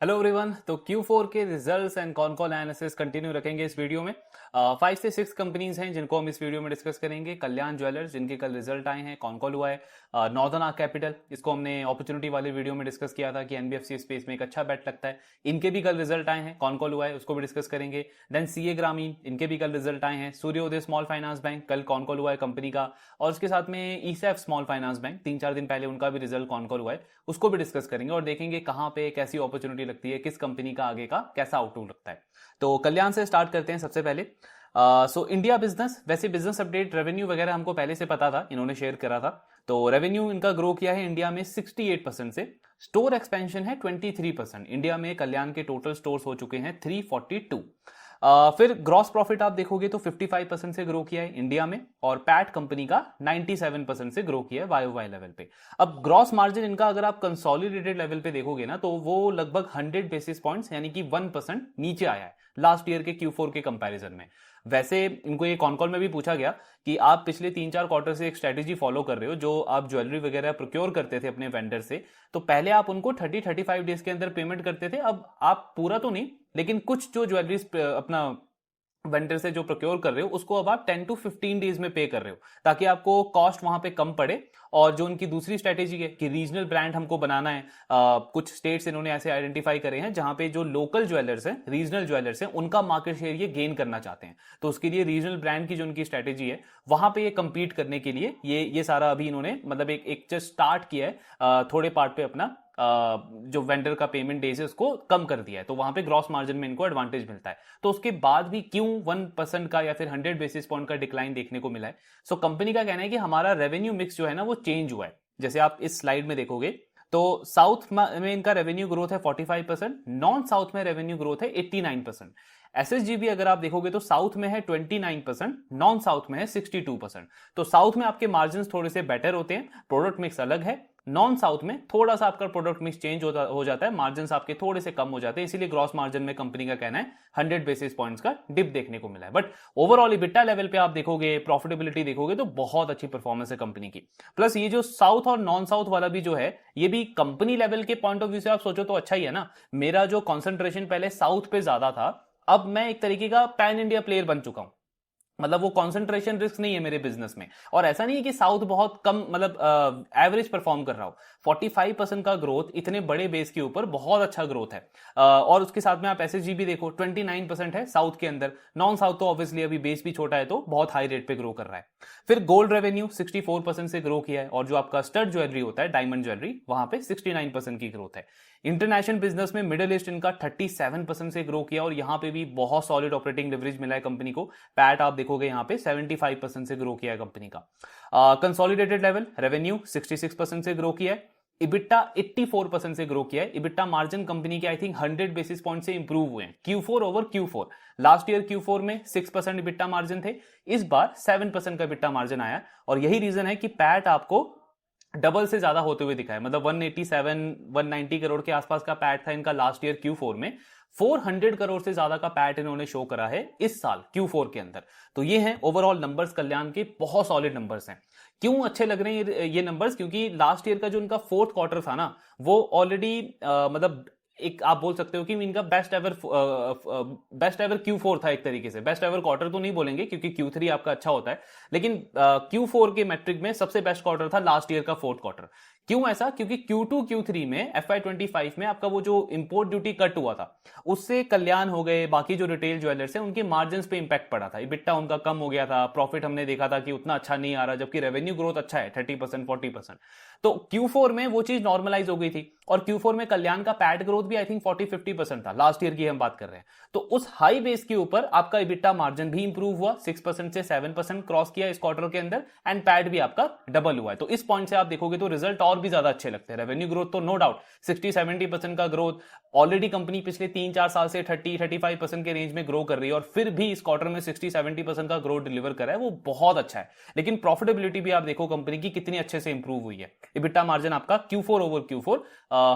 Hello everyone. तो Q4 के results and con call analysis continue रखेंगे इस वीडियो में। 5 से 6 कंपनीज हैं जिनको हम इस वीडियो में डिस्कस करेंगे। कल्याण ज्वेलर्स जिनके कल रिजल्ट आए हैं, कॉन कॉल हुआ है। नॉर्दर्न आर्क कैपिटल, इसको हमने अपॉर्चुनिटी वाले वीडियो में डिस्कस किया था कि एनबीएफसी स्पेस में एक अच्छा बेट लगता है। इनके भी कल रिजल्ट आए हैं, कॉन कॉल हुआ है, उसको भी डिस्कस करेंगे। देन सीए ग्रामीण, इनके भी कल रिजल्ट आए हैं। सूर्योदय स्मॉल फाइनेंस बैंक, कल कॉन कॉल हुआ है कंपनी का। और उसके साथ में ईसैफ स्मॉल फाइनेंस बैंक, 3-4 दिन पहले उनका भी रिजल्ट कॉन कॉल हुआ है, उसको भी डिस्कस करेंगे और देखेंगे कहां पे कैसी अपॉर्चुनिटी लगती है, किस कंपनी का आगे का कैसा आउटलुक लगता है। तो कल्याण से स्टार्ट करते हैं सबसे पहले। सो इंडिया बिजनेस, वैसे बिजनेस अपडेट रेवेन्यू वगैरह हमको पहले से पता था, इन्होंने शेयर करा था। तो रेवेन्यू इनका ग्रो किया है इंडिया में 68% से। स्टोर एक्सपेंशन है 23%। इंडिया में कल्याण के टोटल स्टोर्स हो चुके हैं 342। फिर ग्रॉस प्रॉफिट आप देखोगे तो 55% से ग्रो किया है इंडिया में, और पैट कंपनी का 97% से ग्रो किया है वाई लेवल पे। अब ग्रॉस मार्जिन इनका अगर आप कंसोलिडेटेड लेवल पे देखोगे ना, तो वो लगभग 100 बेसिस पॉइंट्स यानी कि 1% नीचे आया है लास्ट ईयर के Q4 के कंपैरिजन में। वैसे इनको ये कॉनकॉल में भी पूछा गया कि आप पिछले 3-4 क्वार्टर से एक स्ट्रेटेजी फॉलो कर रहे हो, जो आप ज्वेलरी वगैरह प्रोक्योर करते थे अपने वेंडर से, तो पहले आप उनको 30-35 डेज के अंदर पेमेंट करते थे। अब आप पूरा तो नहीं, लेकिन कुछ जो ज्वेलरी अपना वेंडर से जो प्रोक्योर कर रहे हो उसको अब आप 10 to 15 डेज में पे कर रहे हो, ताकि आपको कॉस्ट वहां पे कम पड़े। और जो उनकी दूसरी स्ट्रेटेजी है कि रीजनल ब्रांड हमको बनाना है, कुछ स्टेट्स इन्होंने ऐसे आइडेंटिफाई करे हैं जहां पे जो लोकल ज्वेलर्स हैं, रीजनल ज्वेलर्स हैं, उनका मार्केट शेयर ये गेन करना चाहते हैं। तो उसके लिए रीजनल ब्रांड की जो उनकी स्ट्रेटेजी है, वहां पे ये कंपीट करने के लिए ये सारा अभी इन्होंने मतलब एक जस्ट स्टार्ट किया है, थोड़े पार्ट पे अपना जो वेंडर का पेमेंट डेज है उसको कम कर दिया है, तो वहां पे ग्रॉस मार्जिन में इनको एडवांटेज मिलता है। तो उसके बाद भी क्यों 1% का या फिर 100 बेसिस पॉइंट का डिक्लाइन देखने को मिला है? सो कंपनी का कहना है कि हमारा रेवेन्यू मिक्स जो है ना वो चेंज हुआ है। जैसे आप इस स्लाइड में देखोगे तो साउथ में इनका रेवेन्यू ग्रोथ है 45%, नॉन साउथ में रेवेन्यू ग्रोथ है 89%। एसएसजीबी अगर आप देखोगे तो साउथ में है 29%, नॉन साउथ में है 62%। तो साउथ में आपके मार्जिन थोड़े से बेटर होते हैं, प्रोडक्ट मिक्स अलग है। नॉन साउथ में थोड़ा सा आपका प्रोडक्ट मिक्स चेंज हो जाता है, मार्जिन आपके थोड़े से कम हो जाते हैं, इसीलिए ग्रॉस मार्जिन में कंपनी का कहना है 100 बेसिस पॉइंट्स का डिप देखने को मिला है। बट ओवरऑल इबिटा लेवल पे आप देखोगे, प्रॉफिटेबिलिटी देखोगे तो बहुत अच्छी परफॉर्मेंस है कंपनी की। प्लस ये जो साउथ और नॉन साउथ वाला भी जो है, ये भी कंपनी लेवल के पॉइंट ऑफ व्यू से आप सोचो तो अच्छा ही है ना। मेरा जो कॉन्सेंट्रेशन पहले साउथ पे ज्यादा था, अब मैं एक तरीके का पैन इंडिया प्लेयर बन चुका हूं। मतलब वो कंसंट्रेशन रिस्क नहीं है मेरे बिजनेस में। और ऐसा नहीं है कि साउथ बहुत कम मतलब एवरेज परफॉर्म कर रहा हो। 45% का ग्रोथ इतने बड़े बेस के ऊपर बहुत अच्छा ग्रोथ है। और उसके साथ में आप एसएसजी भी देखो 29% है साउथ के अंदर। नॉन साउथ तो ऑब्वियसली अभी बेस भी छोटा है तो बहुत हाई रेट पे ग्रो कर रहा है। फिर गोल्ड रेवेन्यू 64% से ग्रो किया है, और जो आपका स्टड ज्वेलरी होता है, डायमंड ज्वेलरी, वहां पे 69% की ग्रोथ है। इंटरनेशनल बिजनेस में मिडिल ईस्ट इनका 37% से ग्रो किया, और यहां पे भी बहुत सॉलिड ऑपरेटिंग लेवरेज मिला है कंपनी को। पैट आप देखोगे यहां पे 75% से ग्रो किया है कंपनी का। कंसोलिडेटेड लेवल रेवेन्यू 66% से ग्रो किया है। इबिट्टा 84% से ग्रो किया है। इबिट्टा मार्जिन कंपनी के आई थिंक 100 बेसिस पॉइंट से इंप्रूव हुए हैं Q4 over Q4। Last year Q4 में 6% इबिट्टा मार्जिन थे, इस बार 7% का इबिट्टा मार्जिन आया, और यही रीजन है कि पैट आपको डबल से ज्यादा होते हुए दिखा है। मतलब 187-190 करोड़ के आसपास का पैट था इनका लास्ट ईयर Q4 में, 400 करोड़ से ज्यादा का पैट इन्होंने शो करा है इस साल Q4 के अंदर। तो ये हैं ओवरऑल नंबर्स कल्याण के, बहुत सॉलिड नंबर्स हैं। क्यों अच्छे लग रहे हैं ये नंबर्स? क्योंकि लास्ट ईयर का जो इनका फोर्थ क्वार्टर था ना, वो ऑलरेडी मतलब एक आप बोल सकते हो कि इनका बेस्ट एवर Q4 था। एक तरीके से बेस्ट एवर क्वार्टर तो नहीं बोलेंगे क्योंकि Q3 आपका अच्छा होता है, लेकिन Q4 के मैट्रिक में सबसे बेस्ट क्वार्टर था लास्ट ईयर का फोर्थ क्वार्टर। क्यों ऐसा? क्योंकि Q2 Q3 में FY25 में आपका वो जो इंपोर्ट ड्यूटी कट हुआ था, उससे कल्याण हो गए, बाकी जो रिटेल ज्वेलर्स हैं उनके मार्जिन पे इंपैक्ट पड़ा था, इबिट्टा उनका कम हो गया था, प्रॉफिट हमने देखा था कि उतना अच्छा नहीं आ रहा, जबकि रेवेन्यू ग्रोथ अच्छा है 30% 40%। तो Q4 में वो चीज नॉर्मलाइज हो गई थी, और Q4 में कल्याण का पैट ग्रोथ भी आई थिंक 40-50% था, लास्ट ईयर की हम बात कर रहे हैं। तो उस हाई बेस के ऊपर आपका इबिट्टा मार्जिन भी इंप्रूव हुआ, 6% से 7% क्रॉस किया इस क्वार्टर के अंदर, एंड पैट भी आपका डबल हुआ है। तो इस पॉइंट से आप देखोगे तो रिजल्ट और भी ज्यादा अच्छे लगते हैं। रेवेन्यू ग्रोथ तो नो डाउट 60-70% का ग्रोथ, ऑलरेडी कंपनी पिछले 3-4 साल से 30-35% के रेंज में ग्रो कर रही है, और फिर भी इस क्वार्टर में 60-70% का ग्रोथ डिलीवर कर रहा है, वो बहुत अच्छा है। लेकिन प्रॉफिटेबिलिटी भी आप देखो कंपनी की कितनी अच्छे से इंप्रूव हुई है। इबिट्टा मार्जिन आपका Q4 over Q4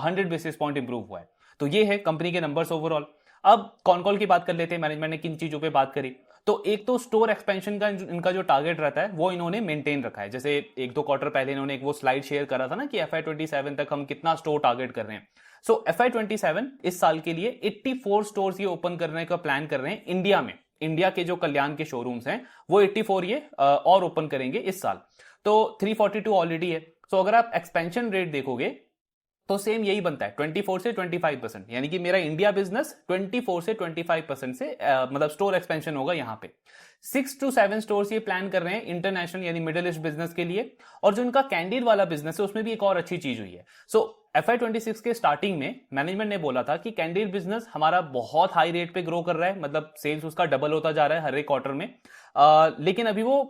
100 basis point improve हुआ है। तो ये है कंपनी के नंबर्स ओवरऑल। अब कॉनकॉल की बात कर लेते हैं, मैनेजमेंट ने किन चीजों पे बात करी। तो एक तो स्टोर एक्सपेंशन का इनका जो टारगेट रहता है वो इन्होंने मेंटेन रखा है। जैसे 1-2 क्वार्टर पहले इन्होंने एक वो स्लाइड शेयर करा था ना कि FY27 तक हम कितना स्टोर टारगेट कर रहे हैं। सो FY27 इस साल के लिए 84 स्टोर्स ये ओपन करने का प्लान कर रहे हैं इंडिया में। इंडिया के जो कल्याण के शोरूम्स हैं वो 84 ये और ओपन करेंगे इस साल। तो 342 ऑलरेडी है। सो अगर आप एक्सपेंशन रेट देखोगे तो सेम यही बनता है 24 से 25%, यानी कि मेरा इंडिया बिजनेस 24 से 25% से मतलब स्टोर एक्सपेंशन होगा यहां पे। 6 to 7 स्टोर्स ये प्लान कर रहे हैं इंटरनेशनल यानी मिडिल ईस्ट बिजनेस के लिए। और जो उनका कैंडीड वाला बिजनेस है उसमें भी एक और अच्छी चीज हुई है। सो FY26 के स्टार्टिंग में मैनेजमेंट ने बोला था कि कैंडीड बिजनेस हमारा बहुत हाई रेट पे ग्रो कर रहा है, मतलब सेल्स उसका डबल होता जा रहा है हर एक क्वार्टर में, लेकिन अभी वो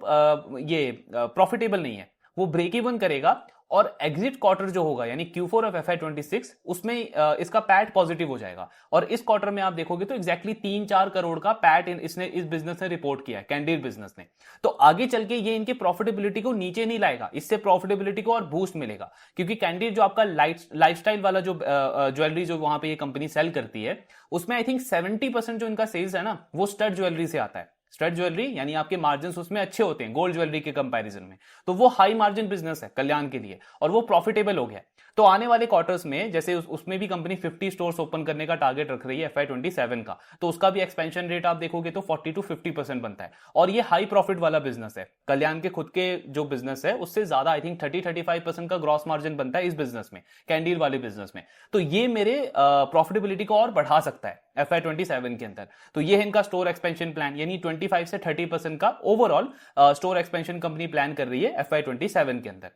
ये प्रॉफिटेबल नहीं है। वो ब्रेक इवन करेगा और एग्जिट क्वार्टर जो होगा यानी Q4 ऑफ FY26 उसमें इसका पैट पॉजिटिव हो जाएगा। और इस क्वार्टर में आप देखोगे तो एग्जैक्टली 3-4 करोड़ का पैट इसने इस बिजनेस ने रिपोर्ट किया है, कैंडीड बिजनेस ने। तो आगे चल के ये इनकी प्रॉफिटेबिलिटी को नीचे नहीं लाएगा, इससे प्रॉफिटेबिलिटी को और बूस्ट मिलेगा। क्योंकि कैंडीड जो आपका लाइफस्टाइल वाला जो ज्वेलरी जो वहां पे ये कंपनी सेल करती है उसमें आई थिंक 70% जो इनका सेल्स है ना वो स्टड ज्वेलरी से आता है। स्टड ज्वेलरी यानी आपके मार्जिन उसमें अच्छे होते हैं गोल्ड ज्वेलरी के कंपैरिजन में। तो वो हाई मार्जिन बिजनेस है कल्याण के लिए और वो प्रॉफिटेबल हो गया। तो आने वाले क्वार्टर्स में जैसे उसमें भी कंपनी 50 स्टोर्स ओपन करने का टारगेट रख रही है FY27 का, तो उसका भी एक्सपेंशन रेट आप देखोगे तो 40 to 50% बनता है। और ये हाई प्रॉफिट वाला बिजनेस है। कल्याण के खुद के जो बिजनेस है उससे ज्यादा आई थिंक 30-35% का ग्रॉस मार्जिन बनता है इस बिजनेस में, कैंडीड वाले बिजनेस में। तो ये मेरे प्रॉफिटेबिलिटी को और बढ़ा सकता है FY27 के अंदर। तो ये है इनका स्टोर एक्सपेंशन प्लान, यानी 25 से 30% का overall store expansion company plan कर रही है FY27 के अंदर।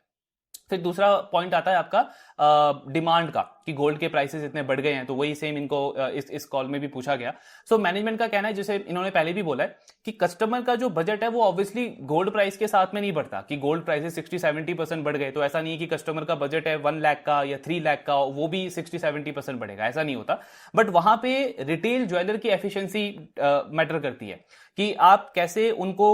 फिर दूसरा पॉइंट आता है आपका डिमांड का, कि गोल्ड के प्राइसेस इतने बढ़ गए हैं। तो वही सेम इनको इस कॉल में भी पूछा गया। सो मैनेजमेंट का कहना है, जैसे इन्होंने पहले भी बोला है, कि कस्टमर का जो बजट है वो ऑब्वियसली गोल्ड प्राइस के साथ में नहीं बढ़ता। कि गोल्ड प्राइसेस 60-70% बढ़ गए तो ऐसा नहीं है कि कस्टमर का बजट है 1 लाख का या 3 लाख का वो भी 60-70% बढ़ेगा, ऐसा नहीं होता। बट वहां पे रिटेल ज्वेलर की एफिशिएंसी मैटर करती है कि आप कैसे उनको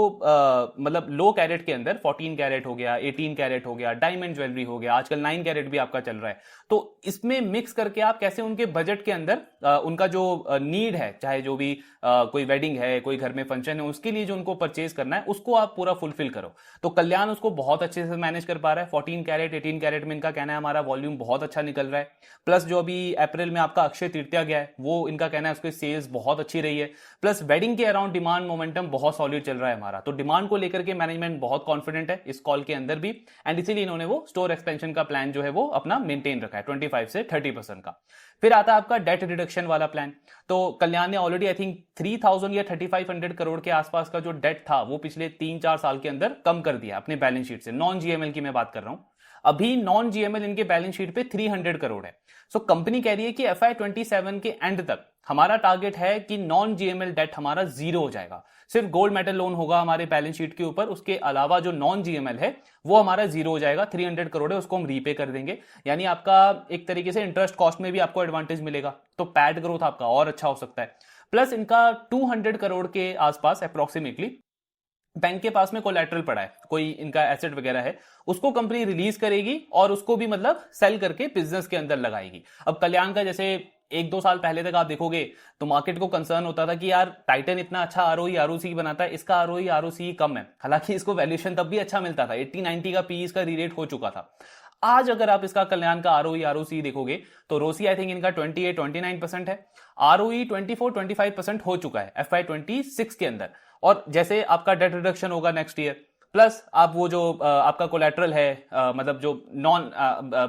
मतलब लो कैरेट के अंदर 14 कैरेट हो गया, 18 कैरेट हो गया, डायमंड ज्वेलरी हो गया, आजकल 9 कैरेट भी आपका चल रहा है। तो इसमें मिक्स करके आप कैसे उनके बजट के अंदर उनका जो नीड है, चाहे जो भी कोई वेडिंग है, कोई घर में फंक्शन है, उसके लिए जो उनको परचेज करना है उसको आप पूरा फुलफिल करो। तो कल्याण उसको बहुत अच्छे से मैनेज कर पा रहा है। 14 कैरेट 18 कैरेट में इनका कहना है हमारा वॉल्यूम बहुत अच्छा निकल रहा है। प्लस जो अभी अप्रैल में आपका अक्षय तृतीया गया है वो इनका कहना है उसकी सेल्स बहुत अच्छी रही है। प्लस वेडिंग के अराउंड डिमांड मोमेंटम बहुत सॉलिड चल रहा है हमारा। तो डिमांड को लेकर के मैनेजमेंट बहुत कॉन्फिडेंट है इस कॉल के अंदर भी, एंड इसीलिए इन्होंने वो स्टोर एक्सपेंशन का प्लान जो है वो अपना मेंटेन रखा है 25 से 30% का। फिर आता है आपका डेट रिडक्शन वाला प्लान। तो कल्याण ने ऑलरेडी आई थिंक 3000 या 3500 करोड़ के आसपास का जो डेट था वो पिछले 3-4 साल के अंदर कम कर दिया अपने बैलेंस शीट से। नॉन जीएमएल की मैं बात कर रहा हूं। अभी नॉन जीएमएल इनके बैलेंस शीट पे 300 करोड़ है। सो कंपनी कह रही है कि FY27 के एंड तक हमारा टारगेट है कि नॉन जीएमएल डेट हमारा जीरो हो जाएगा। सिर्फ गोल्ड मेटल लोन होगा हमारे बैलेंस शीट के ऊपर, उसके अलावा जो नॉन जीएमएल है वो हमारा जीरो हो जाएगा। 300 करोड़ है उसको हम रीपे कर देंगे। यानी आपका एक तरीके से इंटरेस्ट कॉस्ट में भी आपको एडवांटेज मिलेगा, तो पैट ग्रोथ आपका और अच्छा हो सकता है। प्लस इनका 200 करोड़ के आसपास अप्रोक्सीमेटली बैंक के पास में कोलैटरल पड़ा है, कोई इनका एसेट वगैरह है, उसको कंपनी रिलीज करेगी और उसको भी मतलब सेल करके बिजनेस के अंदर लगाएगी। अब कल्याण का जैसे 1-2 साल पहले तक आप देखोगे तो मार्केट को कंसर्न होता था कि यार टाइटन इतना अच्छा आरओई आरओसी बनाता है, इसका आरओई आरओसी कम है। हालांकि इसको वैल्यूएशन तब भी अच्छा मिलता था, 80-90 का पी इसका रीरेट हो चुका था। आज अगर आप इसका कल्याण का आरओई आरओसी देखोगे तो रोसी आई थिंक इनका 28-29% है, आरओई 24-25% हो चुका है FY26 के अंदर। और जैसे आपका डेट रिडक्शन होगा नेक्स्ट ईयर, प्लस आप वो जो आपका कोलैटरल है मतलब जो नॉन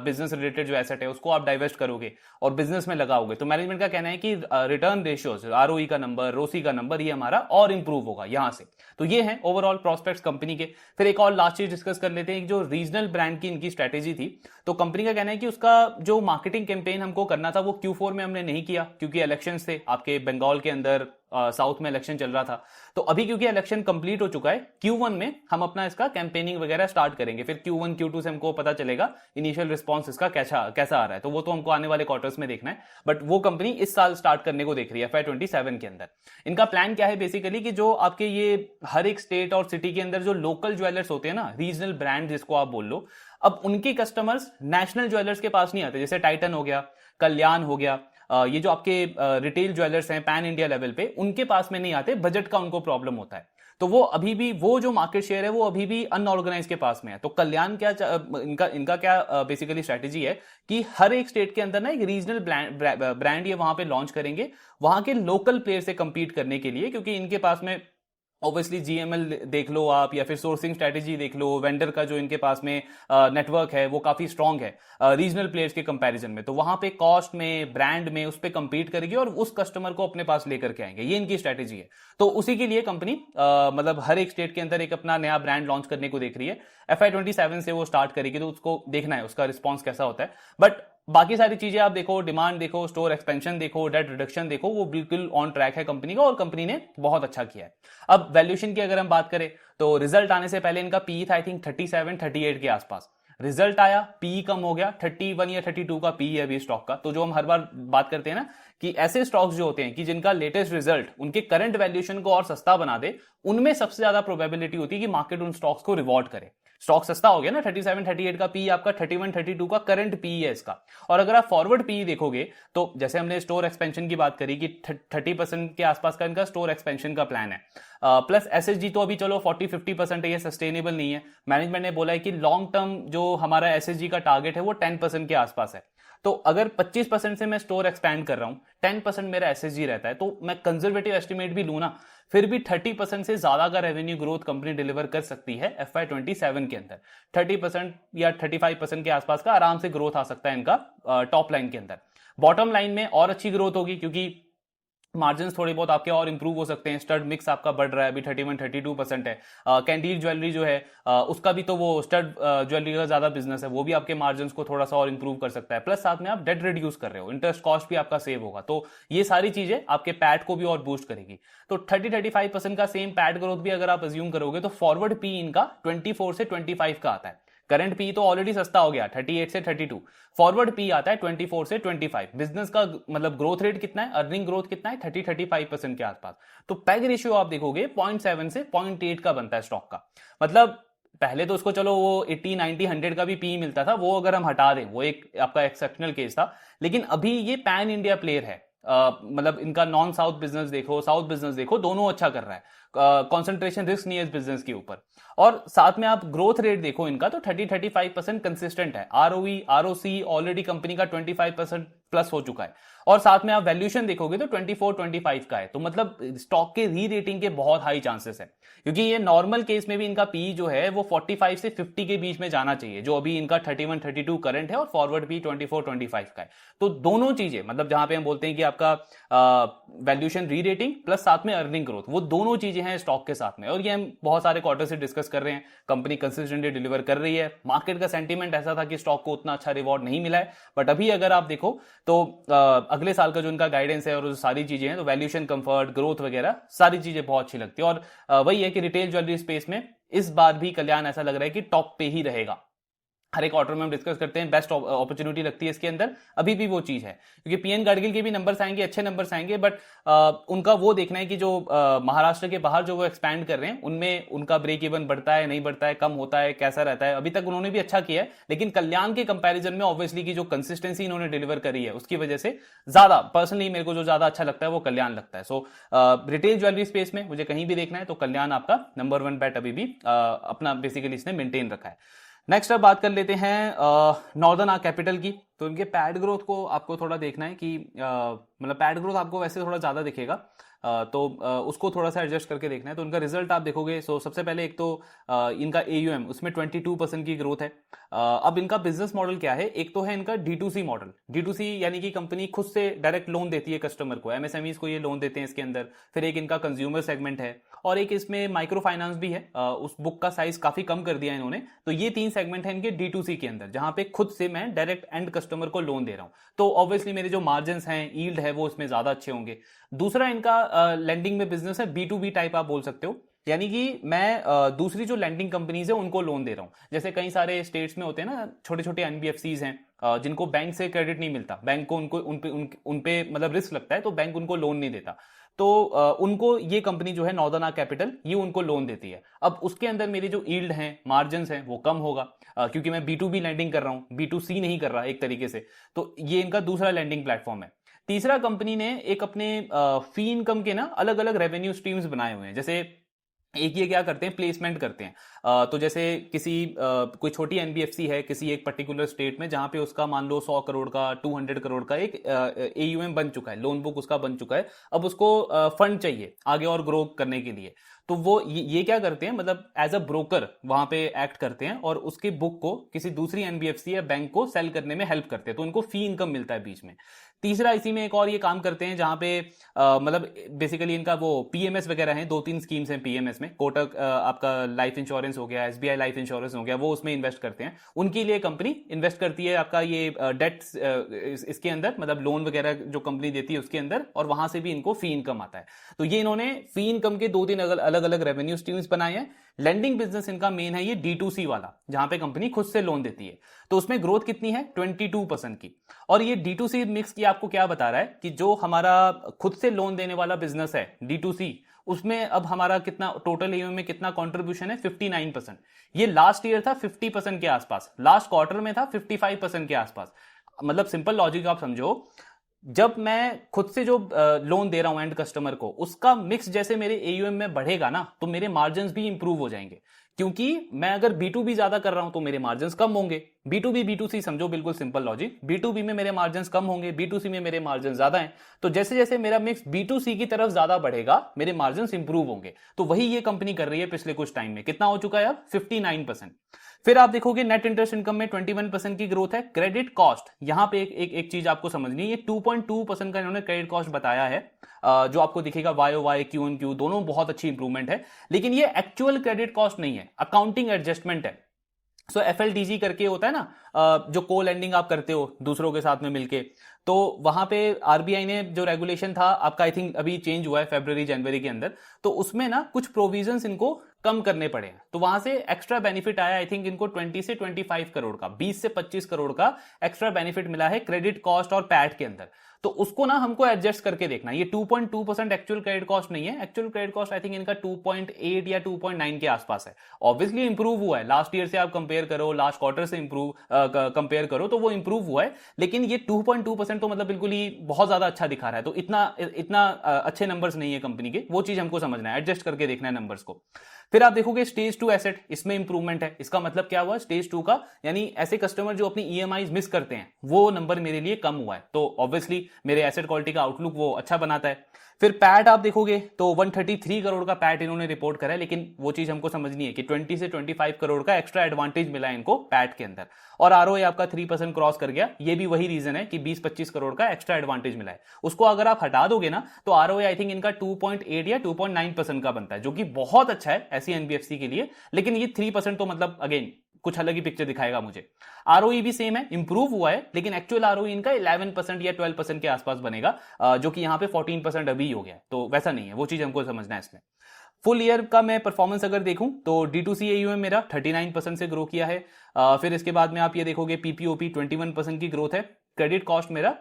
बिजनेस रिलेटेड जो एसेट है उसको आप डाइवेस्ट करोगे और बिजनेस में लगाओगे, तो मैनेजमेंट का कहना है कि रिटर्न रेशियोज, आरओई का नंबर, रोसी का नंबर, ये हमारा और इंप्रूव होगा यहां से। तो ये है ओवरऑल प्रोस्पेक्ट्स कंपनी के। फिर एक और लास्ट चीज डिस्कस कर लेते हैं, जो रीजनल ब्रांड की इनकी स्ट्रेटेजी थी। तो कंपनी का कहना है कि उसका जो मार्केटिंग कैंपेन हमको करना था वो Q4 में हमने नहीं किया, क्योंकि इलेक्शंस थे आपके बंगाल के अंदर, साउथ में इलेक्शन चल रहा था। तो अभी क्योंकि इलेक्शन कंप्लीट हो चुका है, Q1 में हम अपना इसका कैंपेनिंग वगैरह स्टार्ट करेंगे। फिर Q1 Q2 से हमको पता चलेगा इनिशियल रिस्पांस इसका कैसा आ रहा है, तो वो तो हमको आने वाले क्वार्टर्स में देखना है। बट वो कंपनी इस साल स्टार्ट करने को देख रही है FY27 के अंदर। इनका प्लान क्या है बेसिकली, कि जो आपके ये हर एक स्टेट और सिटी के अंदर जो लोकल ज्वेलर्स होते हैं ना, रीजनल ब्रांड जिसको आप बोल लो, अब उनके कस्टमर्स नेशनल ज्वेलर्स के पास नहीं आते। जैसे टाइटन हो गया, कल्याण हो गया, ये जो आपके रिटेल ज्वेलर्स हैं पैन इंडिया लेवल पे, उनके पास में नहीं आते, बजट का उनको प्रॉब्लम होता है। तो वो अभी भी वो जो मार्केट शेयर है वो अभी भी अनऑर्गेनाइज के पास में है। तो कल्याण क्या इनका इनका क्या बेसिकली स्ट्रेटेजी है कि हर एक स्टेट के अंदर ना एक रीजनल ब्रांड ये वहां पे लॉन्च करेंगे, वहां के लोकल प्लेयर से compete करने के लिए, क्योंकि इनके पास में ऑब्वियसली जीएमएल देख लो आप, या फिर सोर्सिंग स्ट्रेटेजी देख लो, वेंडर का जो इनके पास में नेटवर्क है वो काफी स्ट्रांग है रीजनल प्लेयर्स के कंपैरिजन में। तो वहां पे कॉस्ट में, ब्रांड में उस पे compete करेगी और उस कस्टमर को अपने पास लेकर के आएंगे, ये इनकी स्ट्रेटेजी है। तो उसी के लिए कंपनी मतलब हर एक स्टेट के अंदर एक अपना नया ब्रांड लॉन्च करने को देख रही है। FY27 से वो स्टार्ट करेगी, तो उसको देखना है उसका रिस्पॉन्स कैसा होता है। बट बाकी सारी चीजें आप देखो, डिमांड देखो, स्टोर एक्सपेंशन देखो, डेट रिडक्शन देखो, वो बिल्कुल ऑन ट्रैक है कंपनी का, और कंपनी ने बहुत अच्छा किया है। अब वैल्यूएशन की अगर हम बात करें तो रिजल्ट आने से पहले इनका पी था आई थिंक 37-38 के आसपास। रिजल्ट आया, पी कम हो गया, 31 या 32 का पी है अभी स्टॉक का। तो जो हम हर बार बात करते हैं ना कि ऐसे स्टॉक्स जो होते हैं कि जिनका लेटेस्ट रिजल्ट उनके करंट वैल्यूएशन को और सस्ता बना दे, उनमें सबसे ज्यादा प्रोबेबिलिटी होती है कि मार्केट उन स्टॉक्स को रिवॉर्ड करे। स्टॉक सस्ता हो गया ना, 37-38 का पी आपका 31-32 का करंट पी है इसका। और अगर आप फॉरवर्ड पी देखोगे तो जैसे हमने स्टोर एक्सपेंशन की बात करी कि 30% के आसपास का इनका स्टोर एक्सपेंशन का प्लान है, प्लस एसएसजी तो अभी चलो 40-50% है, ये सस्टेनेबल नहीं है। मैनेजमेंट ने बोला है कि लॉन्ग टर्म जो हमारा एसएसजी का टारगेट है वो 10% के आसपास है। तो अगर 25% से मैं स्टोर एक्सपैंड कर रहा हूं, 10% मेरा एसएसजी रहता है, तो मैं कंजर्वेटिव एस्टिमेट भी लू ना, फिर भी 30% से ज्यादा का रेवेन्यू ग्रोथ कंपनी डिलीवर कर सकती है FY27 के अंदर। 30% या 35% के आसपास का आराम से ग्रोथ आ सकता है इनका टॉप लाइन के अंदर। बॉटम लाइन में और अच्छी ग्रोथ होगी, क्योंकि मार्जिन थोड़े बहुत आपके और इंप्रूव हो सकते हैं। स्टड मिक्स आपका बढ़ रहा है, अभी 31-32% है। कैंडील ज्वेलरी जो है उसका भी तो वो स्टड ज्वेलरी का ज्यादा बिजनेस है, वो भी आपके मार्जिन को थोड़ा सा और इंप्रूव कर सकता है। प्लस साथ में आप डेट रिड्यूस कर रहे हो, इंटरेस्ट कॉस्ट भी आपका सेव होगा। तो ये सारी चीजें आपके पैट को भी और बूस्ट करेगी। तो 30-35% का सेम पैट ग्रोथ भी अगर आप अज्यूम करोगे तो फॉरवर्ड पी इनका 24 से 25 का आता है। करंट पी तो ऑलरेडी सस्ता हो गया 38 से 32, फॉरवर्ड पी आता है 24 से 25। बिजनेस का मतलब ग्रोथ रेट कितना है, अर्निंग ग्रोथ कितना है, 30-35% के आसपास। तो पैग रेशियो आप देखोगे 0.7 से 0.8 का बनता है स्टॉक का। मतलब पहले तो उसको चलो वो 80, 90, 100 का भी पी मिलता था, वो अगर हम हटा दें वो एक आपका एक्सेप्शनल केस था। लेकिन अभी ये पैन इंडिया प्लेयर है, मतलब इनका नॉन साउथ बिजनेस देखो, साउथ बिजनेस देखो, दोनों अच्छा कर रहा है। कंसंट्रेशन रिस्क नहीं है इस बिजनेस के ऊपर। और साथ में आप ग्रोथ रेट देखो इनका तो 30-35% कंसिस्टेंट है। आरओई आरओसी ऑलरेडी कंपनी का 25% प्लस हो चुका है। और साथ में आप वैल्यूएशन देखोगे तो 24-25 का है। तो मतलब स्टॉक के री रेटिंग के बहुत हाई चांसेस है, क्योंकि ये नॉर्मल केस में भी इनका पी जो है वो 45 से 50 के बीच में जाना चाहिए, जो अभी इनका 31-32 करंट है, और फॉरवर्ड पी 24-25 का है। तो दोनों चीजें, मतलब जहां पे हम बोलते हैं कि आपका वैल्यूएशन री रेटिंग प्लस साथ में अर्निंग ग्रोथ, वो दोनों चीजें हैं स्टॉक के साथ में। और ये हम बहुत सारे क्वार्टर से डिस्कस कर रहे हैं, कंपनी कंसिस्टेंटली डिलीवर कर रही है। मार्केट का सेंटीमेंट ऐसा था कि स्टॉक को उतना अच्छा रिवॉर्ड नहीं मिला है, बट अभी अगर आप देखो तो अगले साल का जो इनका गाइडेंस है और जो सारी चीजें हैं, तो वैल्यूएशन, कंफर्ट, ग्रोथ वगैरह सारी चीजें बहुत अच्छी लगती है। और वही है कि रिटेल ज्वेलरी स्पेस में इस बार भी कल्याण ऐसा लग रहा है कि टॉप पे ही रहेगा। हर एक क्वार्टर में हम डिस्कस करते हैं, बेस्ट अपॉर्चुनिटी लगती है इसके अंदर, अभी भी वो चीज है। क्योंकि पीएन गाडगिल के भी नंबर्स आएंगे, अच्छे नंबर्स आएंगे, बट उनका वो देखना है कि जो महाराष्ट्र के बाहर जो वो एक्सपैंड कर रहे हैं उनमें उनका ब्रेक इवन बढ़ता है, नहीं बढ़ता है, कम होता है, कैसा रहता है। अभी तक उन्होंने भी अच्छा किया है, लेकिन कल्याण के कंपैरिजन में ऑब्वियसली की जो कंसिस्टेंसी इन्होंने डिलीवर करी है उसकी वजह से ज्यादा पर्सनली मेरे को जो ज्यादा अच्छा लगता है वो कल्याण लगता है। सो रिटेल ज्वेलरी स्पेस में मुझे कहीं भी देखना है तो कल्याण आपका नंबर 1 बैट अभी भी अपना बेसिकली इसने मेंटेन रखा है। नेक्स्ट अब बात कर लेते हैं नॉर्दर्न आर्क कैपिटल की। तो इनके पैड ग्रोथ को आपको थोड़ा देखना है कि मतलब पैड ग्रोथ आपको वैसे थोड़ा ज्यादा दिखेगा, तो उसको थोड़ा सा एडजस्ट करके देखना है। तो इनका रिजल्ट आप देखोगे, सो सबसे पहले एक तो इनका AUM उसमें 22% की ग्रोथ है। अब इनका बिजनेस मॉडल क्या है, एक तो है इनका D2C मॉडल। D2C यानी कि कंपनी खुद से डायरेक्ट लोन देती है कस्टमर को, MSMEs को ये लोन देते हैं इसके अंदर। फिर एक इनका कंज्यूमर सेगमेंट है, और एक इसमें माइक्रो फाइनेंस भी है। उस बुक का साइज काफी कम कर दिया इन्होंने। तो ये 3 सेगमेंट है इनके D2C के अंदर, जहां पे खुद से मैं डायरेक्ट एंड कस्टमर को लोन दे रहा हूं। तो ऑब्वियसली मेरे जो मार्जिन हैं, यील्ड है, वो इसमें ज्यादा अच्छे होंगे। दूसरा इनका लेंडिंग में बिजनेस है, B2B टाइप आप बोल सकते हो, यानी कि मैं दूसरी जो लैंडिंग कंपनीज है उनको लोन दे रहा हूं। जैसे कई सारे स्टेट्स में होते हैं ना छोटे छोटे NBFCs हैं जिनको बैंक से क्रेडिट नहीं मिलता, बैंक को उनको उनपे मतलब रिस्क लगता है, तो बैंक उनको लोन नहीं देता। तो उनको ये कंपनी जो है नॉर्दर्न आर्क कैपिटल, ये उनको लोन देती है। अब उसके अंदर मेरी जो यील्ड है, मार्जिन है, वो कम होगा, क्योंकि मैं B2B लैंडिंग कर रहा हूं, B2C नहीं कर रहा एक तरीके से। तो ये इनका दूसरा लैंडिंग प्लेटफॉर्म है। तीसरा, कंपनी ने एक अपने फी इनकम के ना अलग अलग रेवेन्यू स्ट्रीम्स बनाए हुए हैं। जैसे एक ये क्या करते हैं, प्लेसमेंट करते हैं। तो जैसे किसी कोई छोटी एनबीएफसी है किसी एक पर्टिकुलर स्टेट में, जहां पे उसका मान लो 100 करोड़ का 200 करोड़ का एक एयूएम बन चुका है, लोन बुक उसका बन चुका है, अब उसको फंड चाहिए आगे और ग्रो करने के लिए। तो वो ये क्या करते हैं, मतलब एज अ ब्रोकर वहां पे एक्ट करते हैं और उसके बुक को किसी दूसरी एनबीएफसी या बैंक को सेल करने में हेल्प करते हैं, तो उनको फी इनकम मिलता है बीच में। तीसरा इसी में एक और ये काम करते हैं जहां पे मतलब बेसिकली इनका वो पीएमएस वगैरह है, 2-3 स्कीम्स हैं पीएमएस में, कोटक आपका लाइफ इंश्योरेंस हो गया, एसबीआई लाइफ इंश्योरेंस हो गया, वो उसमें इन्वेस्ट करते हैं। उनके लिए कंपनी इन्वेस्ट करती है आपका ये डेट इसके अंदर, मतलब लोन वगैरह जो कंपनी देती है उसके अंदर, और वहां से भी इनको फी इनकम आता है। तो ये इन्होंने फी इनकम के 2-3 अलग अलग रेवेन्यू स्ट्रीम्स बनाए हैं। लेंडिंग बिजनेस इनका मेन है ये D2C वाला, जहां पे कंपनी खुद से लोन देती है। तो उसमें ग्रोथ कितनी है, 22% की। और ये D2C मिक्स की आपको क्या बता रहा है कि जो हमारा खुद से लोन देने वाला बिजनेस है D2C, उसमें अब हमारा कितना टोटल एयूएम में कितना कंट्रीब्यूशन है, 59%। ये लास्ट ईयर था 50% के आसपास, लास्ट क्वार्टर में था 55% के आसपास। मतलब सिंपल लॉजिक आप समझो, जब मैं खुद से जो लोन दे रहा हूं एंड कस्टमर को, उसका मिक्स जैसे मेरे एयूएम में बढ़ेगा ना, तो मेरे मार्जिन भी इंप्रूव हो जाएंगे। क्योंकि मैं अगर B2B ज्यादा कर रहा हूं तो मेरे मार्जिन कम होंगे। B2B B2C समझो, बिल्कुल सिंपल लॉजिक। B2B में मेरे मार्जिन कम होंगे, B2C में मेरे मार्जिन ज्यादा हैं। तो जैसे जैसे मेरा मिक्स B2C की तरफ ज्यादा बढ़ेगा, मेरे मार्जिन इंप्रूव होंगे। तो वही ये कंपनी कर रही है पिछले कुछ टाइम में। कितना हो चुका है अब, 59%। फिर आप देखोगे नेट इंटरेस्ट इनकम में 21% की ग्रोथ है। क्रेडिट कॉस्ट, यहां पे एक चीज आपको समझनी है, ये 2.2% का इन्होंने क्रेडिट कॉस्ट बताया है, जो आपको दिखेगा YoY Q-on-Q दोनों बहुत अच्छी इंप्रूवमेंट है। लेकिन ये एक्चुअल क्रेडिट कॉस्ट नहीं है, अकाउंटिंग एडजस्टमेंट है। सो FLDG करके होता है ना, जो को लेंडिंग आप करते हो दूसरों के साथ में मिलके, तो वहां पे आरबीआई ने जो रेगुलेशन था आपका, आई थिंक अभी चेंज हुआ है फरवरी जनवरी के अंदर, तो उसमें ना कुछ प्रोविजंस इनको कम करने पड़े हैं। तो वहां से एक्स्ट्रा बेनिफिट आया, आई थिंक इनको 20 से 25 करोड़ का, 20 से 25 करोड़ का एक्स्ट्रा बेनिफिट मिला है क्रेडिट कॉस्ट और पैट के अंदर। तो उसको ना हमको एडजस्ट करके देखना। ये 2.2% एक्चुअल क्रेडिट कॉस्ट नहीं है, actual credit cost I think इनका 2.8 या 2.9 के आसपास है। ऑब्वियसली इंप्रूव हुआ है, लास्ट ईयर से आप कंपेयर करो, लास्ट क्वार्टर से इंप्रूव कंपेयर करो तो वो इंप्रूव हुआ है। लेकिन ये 2.2% तो मतलब बिल्कुल ही बहुत ज्यादा अच्छा दिखा रहा है। तो इतना इतना अच्छे नंबर्स नहीं है कंपनी के, वो चीज हमको समझना है, एडजस्ट करके देखना है नंबर्स को। फिर आप देखोगे स्टेज 2 एसेट, इसमें इंप्रूवमेंट है। इसका मतलब क्या हुआ स्टेज 2 का, यानी ऐसे कस्टमर जो अपनी ईएमआई मिस करते हैं, वो नंबर मेरे लिए कम हुआ है। तो ऑब्वियसली मेरे एसेट क्वालिटी का आउटलुक वो अच्छा बनाता है। फिर पैट आप देखोगे तो 133 करोड़ का पैट इन्होंने रिपोर्ट करा है। लेकिन वो चीज हमको समझनी है कि 20 से 25 करोड़ का एक्स्ट्रा एडवांटेज मिला है इनको पैट के अंदर। और आरओए आपका 3% क्रॉस कर गया, ये भी वही रीजन है कि 20-25 करोड़ का एक्स्ट्रा एडवांटेज मिला है। उसको अगर आप हटा दोगे ना, तो आरओए आई थिंक इनका 2.8 या 2.9% का बनता है, जो कि बहुत अच्छा है ऐसी एनबीएफसी के लिए। लेकिन ये 3% तो मतलब अगेन कुछ अलग ही पिक्चर दिखाएगा मुझे। आरओई भी सेम है, इंप्रूव हुआ है, लेकिन एक्चुअल आरओई इनका 11% या 12% के आसपास बनेगा, जो कि यहां पे 14% अभी हो गया है। तो वैसा नहीं है, वो चीज हमको समझना है इसमें। फुल ईयर का मैं परफॉर्मेंस अगर देखूं तो D2C AUM मेरा 39% से ग्रो किया है। फिर इसके बाद में आप ये देखोगे PPOP 21% की ग्रोथ है। क्रेडिट कॉस्ट मेरा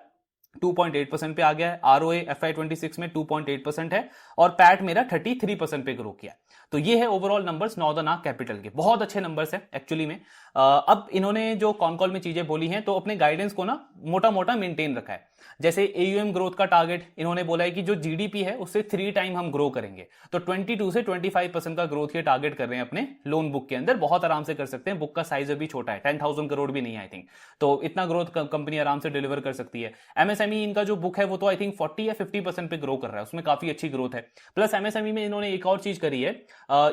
2.8% पे आ गया है। आरओए FY26 में 2.8% है और पैट मेरा 33% पे ग्रो किया। तो ये है overall numbers northern arc capital के, बहुत अच्छे नंबर्स हैं एक्चुअली में। अब इन्होंने जो कॉन कॉल में चीजें बोली हैं, तो अपने गाइडेंस को ना मोटा मोटा मेंटेन रखा है। जैसे AUM ग्रोथ का टारगेट इन्होंने बोला है कि जो GDP है उससे 3 टाइम हम ग्रो करेंगे। तो 22 से 25% का ग्रोथ ये टारगेट कर रहे हैं अपने लोन बुक के अंदर। बहुत आराम से कर सकते हैं, बुक का साइज अभी छोटा है, 10,000 करोड़ भी नहीं आई थिंक। तो इतना ग्रोथ कंपनी आराम से डिलीवर कर सकती है। MSME इनका जो बुक है वो तो आई थिंक 40 या 50% पे ग्रो कर रहा है, उसमें काफी अच्छी ग्रोथ है। प्लस MSME में इन्होंने एक और चीज करी है,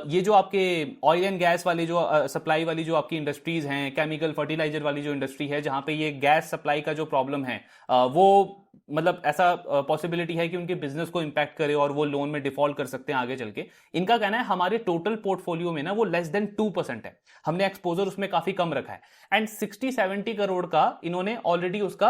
ये जो आपके ऑयल एंड गैस वाली जो सप्लाई वाली जो आपकी इंडस्ट्रीज हैं, केमिकल फर्टिलाइजर वाली जो इंडस्ट्री है, जहां पे ये गैस सप्लाई का जो प्रॉब्लम है, वो मतलब ऐसा पॉसिबिलिटी है कि उनके बिजनेस को इंपैक्ट करे और वो लोन में डिफॉल्ट कर सकते हैं आगे चल के। इनका कहना है हमारे टोटल पोर्टफोलियो में ना वो लेस देन 2% है, हमने एक्सपोजर उसमें काफी कम रखा है। एंड 60-70 करोड़ का इन्होंने ऑलरेडी उसका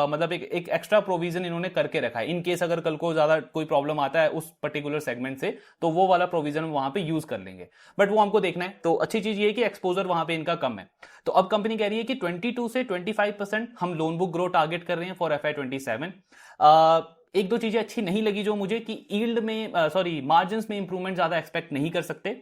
मतलब एक एक्स्ट्रा प्रोविजन इन्होंने करके रखा है, इन केस अगर कल को ज्यादा कोई प्रॉब्लम आता है उस पर्टिकुलर सेगमेंट से, तो वो वाला प्रोविजन वहां पे यूज कर लेंगे। बट वो हमको देखना है। तो अच्छी चीज ये है कि एक्सपोजर वहां पे इनका कम है। तो अब कंपनी कह रही है कि 22 से 25% हम लोन बुक ग्रोथ टारगेट कर रहे हैं फॉर FY27। एक दो चीजें अच्छी नहीं लगी जो मुझे, कि यील्ड में मार्जिन में इंप्रूवमेंट ज्यादा एक्सपेक्ट नहीं कर सकते।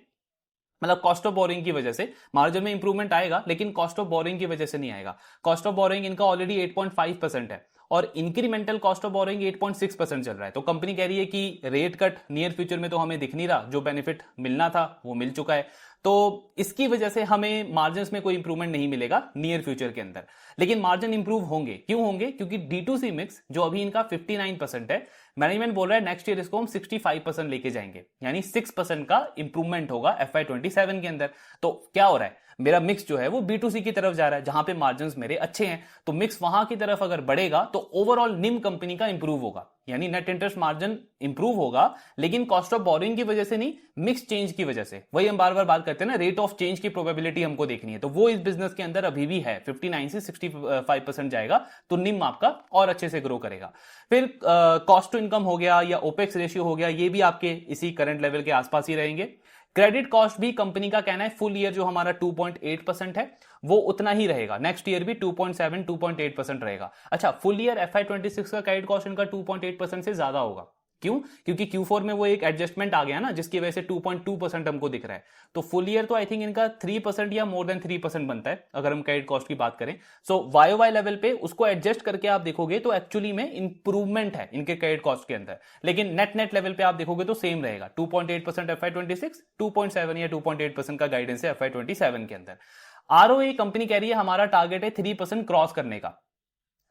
मतलब कॉस्ट ऑफ बोरिंग की वजह से मार्जिन में इंप्रूवमेंट आएगा, लेकिन कॉस्ट ऑफ बोरिंग की वजह से नहीं आएगा। कॉस्ट ऑफ बोरिंग इनका ऑलरेडी 8.5% है और इंक्रीमेंटल कॉस्ट ऑफ बोरोइंग 8.6% चल रहा है। तो कंपनी कह रही है कि रेट कट नियर फ्यूचर में तो हमें दिख नहीं रहा, जो बेनिफिट मिलना था वो मिल चुका है, तो इसकी वजह से हमें मार्जिन में कोई इंप्रूवमेंट नहीं मिलेगा नियर फ्यूचर के अंदर। लेकिन मार्जिन इंप्रूव होंगे, क्यों होंगे? क्योंकि D2C मिक्स जो अभी इनका 59% है, मैनेजमेंट बोल रहा है नेक्स्ट ईयर इसको हम 65% लेके जाएंगे, यानी 6% का इंप्रूवमेंट होगा FY27 के अंदर। तो क्या हो रहा है, मेरा मिक्स जो है वो B2C की तरफ जा रहा है, जहां पे मार्जिन मेरे अच्छे हैं, तो मिक्स वहां की तरफ अगर बढ़ेगा तो ओवरऑल निम कंपनी का इंप्रूव होगा, यानी नेट इंटरेस्ट मार्जिन इंप्रूव होगा, लेकिन कॉस्ट ऑफ बोरिंग की वजह से नहीं, मिक्स चेंज की वजह से। वही हम बार बार बात करते हैं ना, रेट ऑफ चेंज की प्रोबेबिलिटी हमको देखनी है, तो वो इस बिजनेस के अंदर अभी भी है, 59 से 65% जाएगा, तो निम आपका और अच्छे से ग्रो करेगा। फिर कॉस्ट टू इनकम हो गया या ओपेक्स रेशियो हो गया, ये भी आपके इसी करंट लेवल के आसपास ही रहेंगे। क्रेडिट कॉस्ट भी कंपनी का कहना है फुल ईयर जो हमारा 2.8% है वो उतना ही रहेगा, नेक्स्ट ईयर भी 2.7-2.8% रहेगा। अच्छा, फुल ईयर FY26 का क्रेडिट कॉस्ट इनका 2.8% से ज्यादा होगा, क्यों? क्योंकि Q4 में वो एक एडजस्टमेंट आ गया ना, जिसकी वजह से 2.2% हमको दिख रहा है। तो फुल ईयर तो आई थिंक इनका 3% या मोर देन 3% बनता है अगर हम क्रेडिट कॉस्ट की बात करें। सो YOY लेवल पे उसको एडजस्ट करके आप देखोगे तो एक्चुअली में इंप्रूवमेंट है इनके क्रेडिट कॉस्ट के अंदर, लेकिन नेट लेवल पे आप देखोगे तो सेम रहेगा, 2.8% FY26, 2.7 या 2.8% का गाइडेंस है FY27 के अंदर। ROE कंपनी कह रही है हमारा टारगेट है 3% क्रॉस करने का।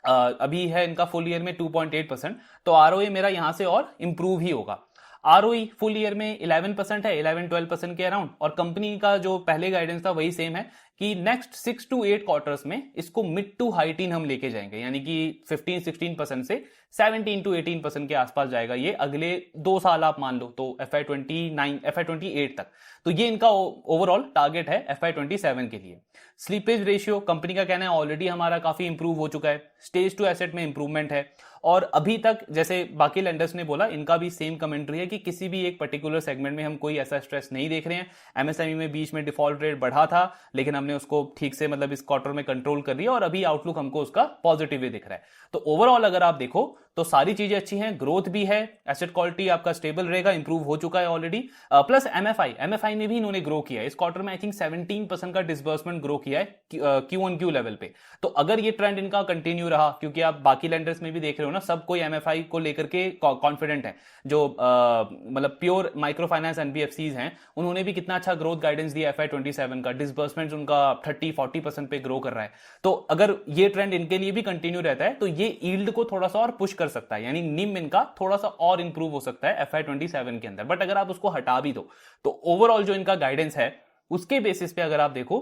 अभी है इनका फुल ईयर में 2.8%, तो ROE मेरा यहां से और इंप्रूव ही होगा। ROE फुल ईयर में 11% है, 11-12% के अराउंड, और कंपनी का जो पहले गाइडेंस था वही सेम है कि नेक्स्ट 6 to 8 क्वार्टर्स में इसको मिड टू हाई टीन हम लेके जाएंगे, यानी कि 15-16% से 17 to 18% के आसपास जाएगा ये अगले 2 साल आप मान लो, तो FY28 तक। तो ये इनका ओवरऑल टारगेट है FY27 के लिए। स्लीपेज रेशियो कंपनी का कहना है ऑलरेडी हमारा काफी इंप्रूव हो चुका है, स्टेज टू एसेट में इंप्रूवमेंट है, और अभी तक जैसे बाकी लेंडर्स ने बोला, इनका भी सेम कमेंट्री है कि किसी भी एक पर्टिकुलर सेगमेंट में हम कोई ऐसा स्ट्रेस नहीं देख रहे हैं। MSME में बीच में डिफॉल्ट रेट बढ़ा था, लेकिन हमने उसको ठीक से मतलब इस क्वार्टर में कंट्रोल कर दिया, और अभी आउटलुक हमको उसका पॉजिटिव ही दिख रहा है। तो ओवरऑल अगर आप देखो तो सारी चीजें अच्छी हैं, ग्रोथ भी है, एसेट क्वालिटी आपका स्टेबल रहेगा, इंप्रूव हो चुका है ऑलरेडी, प्लस MFI में भी इन्होंने ग्रो किया है इस क्वार्टर में, आई थिंक 17% का डिसबर्समेंट ग्रो किया है Q1Q लेवल पे। तो अगर ये ट्रेंड इनका कंटिन्यू रहा, क्योंकि आप बाकी लेंडर्स में भी देख रहे हो ना, सब कोई MFI को लेकर के कॉन्फिडेंट है, जो मतलब प्योर माइक्रो फाइनेंस NBFCs हैं, उन्होंने भी कितना अच्छा ग्रोथ गाइडेंस दिया FY27 का, डिसबर्समेंट उनका 30-40% पे ग्रो कर रहा है। तो अगर ये ट्रेंड इनके लिए भी कंटिन्यू रहता है तो ये यील्ड को थोड़ा सा और पुश कर सकता है, यानी निम इनका थोड़ा सा और इंप्रूव हो सकता है FY27 के अंदर। बट अगर आप उसको हटा भी दो तो ओवरऑल जो इनका गाइडेंस है उसके बेसिस पे अगर आप देखो,